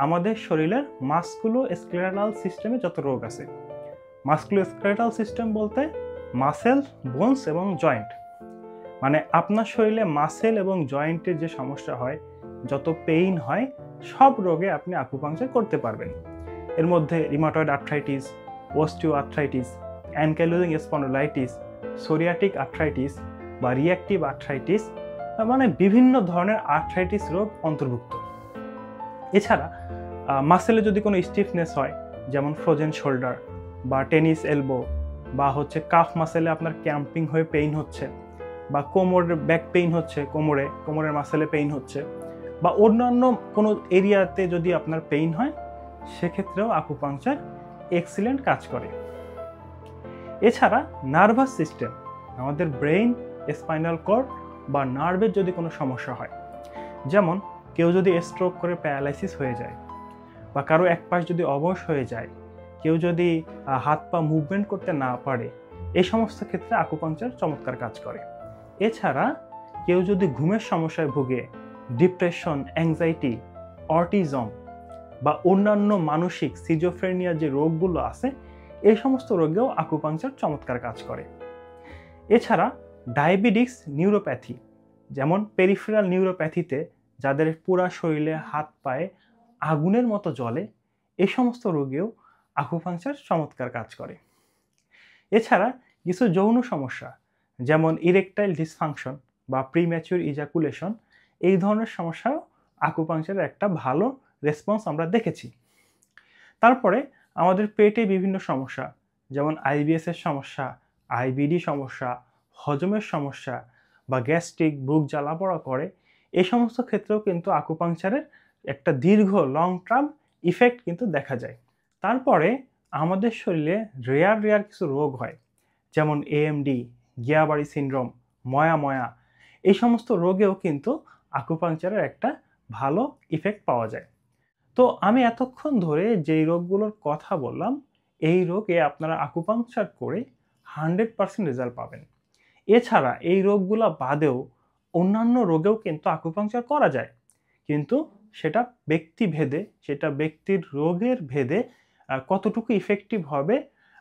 আমাদের শরীরের মাসকুলোস্কেলেটাল সিস্টেমে যত রোগ আছে। মাসকুলোস্কেলেটাল সিস্টেম বলতে মাসেল, বোনস এবং জয়েন্ট, মানে আপনার শরীরে মাসেল এবং জয়েন্টের যে সমস্যা হয়, যত পেইন হয়, সব রোগে আপনি আকুপাংচার করতে পারবেন। এর মধ্যে rheumatoid arthritis, osteo arthritis, ankylosing spondylitis, psoriatic arthritis বা রিঅ্যাক্টিভ আর্থ্রাইটিস, মানে বিভিন্ন ধরনের আর্থ্রাইটিস রোগ অন্তর্ভুক্ত। এছাড়া মাসেলে যদি কোনো স্টিফনেস হয়, যেমন ফ্রোজেন শোল্ডার বা টেনিস এলবো, বা কাফ মাসেলে আপনার ক্যাম্পিং হয়ে পেইন হচ্ছে, বা কোমরের ব্যাক পেইন হচ্ছে, কোমরের মাসেলে পেইন হচ্ছে, বা অন্যান্য কোনো এরিয়াতে যদি আপনার পেইন হয়, সেক্ষেত্রেও আকুপাংচার এক্সিলেন্ট কাজ করে। এছাড়া নার্ভাস সিস্টেম, আমাদের ব্রেইন, স্পাইনাল কর্ড বা নার্ভের যদি কোনো সমস্যা হয়, যেমন কেউ যদি স্ট্রোক করে প্যারালাইসিস হয়ে যায়, বা কারো এক পাশ যদি অবশ হয়ে যায়, কেউ যদি হাত পা মুভমেন্ট করতে না পারে, এই সমস্ত ক্ষেত্রে আকুপাংচার চমৎকার কাজ করে। এছাড়া কেউ যদি ঘুমের সমস্যায় ভুগে, ডিপ্রেশন, অ্যাংজাইটি, অটিজম বা অন্যান্য মানসিক সিজোফ্রেনিয়া যে রোগগুলো আছে, এই সমস্ত রোগেও আকুপাংচার চমৎকার কাজ করে। এছাড়া ডায়াবেটিক্স নিউরোপ্যাথি, যেমন পেরিফেরাল নিউরোপ্যাথিতে যাদের পুরা শরীরে হাত পায়ে আগুনের মতো জ্বলে, এই সমস্ত রোগেও আকুপাংচার চমৎকার কাজ করে। এছাড়া কিছু যৌন সমস্যা, যেমন ইরেকটাইল ডিসফাংশন বা প্রিম্যাচিউর ইজাকুলেশন, এই ধরনের সমস্যাও আকুপাংচারের একটা ভালো রেসপন্স আমরা দেখেছি। তারপরে আমাদের পেটে বিভিন্ন সমস্যা, যেমন আইবিএস এর সমস্যা, আইবিডি সমস্যা, হজমের সমস্যা বা গ্যাস্ট্রিক, বুক জ্বালা পোড়া করে, এই সমস্ত ক্ষেত্রেও কিন্তু আকুপাংচারের একটা দীর্ঘ লং টার্ম ইফেক্ট কিন্তু দেখা যায়। তারপরে আমাদের শরীরে রেয়ার কিছু রোগ হয়, যেমন এএমডি, গিয়াবাড়ি সিনড্রোম, ময়া, এই সমস্ত রোগেও কিন্তু আকুপাংচারের একটা ভালো ইফেক্ট পাওয়া যায়। তো আমি এতক্ষণ ধরে যেই রোগগুলোর কথা বললাম, এই রোগে আপনারা আকুপাংচার করে 100% রেজাল্ট পাবেন। এছাড়া এই রোগগুলো বাদেও অন্যান্য রোগেও কিন্তু আকুপাংচার করা যায়, কিন্তু সেটা ব্যক্তিভেদে, সেটা ব্যক্তির রোগের ভেদে কতটুকু ইফেক্টিভ হবে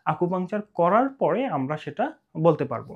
আকুপাংচার করার পরে আমরা সেটা বলতে পারবো।